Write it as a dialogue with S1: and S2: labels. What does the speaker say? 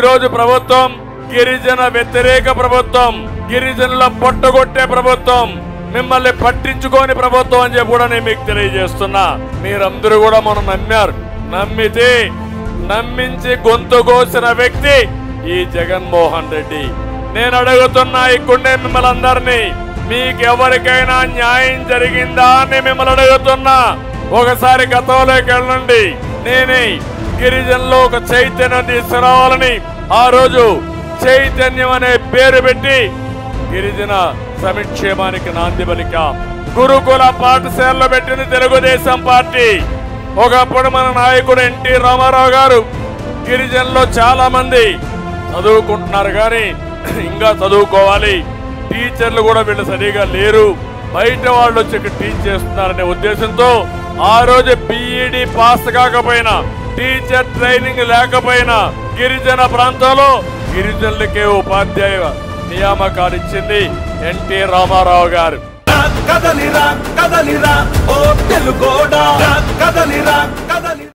S1: రోజు ప్రభుత్వం గిరిజన వ్యతిరేక ప్రభుత్వం, గిరిజనుల పొట్టగొట్టే ప్రభుత్వం, మిమ్మల్ని పట్టించుకోని ప్రభుత్వం అని చెప్పి కూడా నేను మీకు తెలియజేస్తున్నా. మీరందరూ కూడా మనం నమ్మారు. నమ్మించి గొంతు కోసిన వ్యక్తి ఈ జగన్మోహన్ రెడ్డి. నేను అడుగుతున్నా ఇక్కడే మిమ్మల్ని అందరినీ, మీకెవరికైనా న్యాయం జరిగిందా అని మిమ్మల్ని అడుగుతున్నా. ఒకసారి గతంలోకి వెళ్ళండి. నేనే గిరిజనులో ఒక చైతన్యం తీసుకురావాలని ఆ రోజు చైతన్యం అనే పేరు పెట్టి గిరిజన సంక్షేమానికి నాంది పలికాం. గురుకుల పాఠశాలలో పెట్టింది తెలుగుదేశం పార్టీ. ఒకప్పుడు మన నాయకుడు ఎన్టీ రామారావు గారు గిరిజనులో చాలా మంది చదువుకుంటున్నారు, కానీ ఇంకా చదువుకోవాలి, టీచర్లు కూడా వీళ్ళు సరిగా లేరు, బయట వాళ్ళు వచ్చి టీచ్ చేస్తున్నారనే ఉద్దేశంతో ఆ రోజు బీఈడి పాస్ కాకపోయినా, టీచర్ ట్రైనింగ్ లేకపోయినా గిరిజన ప్రాంతాల్లో గిరిజనులకే ఉపాధ్యాయ నియామకాలు ఇచ్చింది ఎన్టీ రామారావు గారు.
S2: కదలిరా కదలిరా ఓ తెలుగోడా, కదలిరా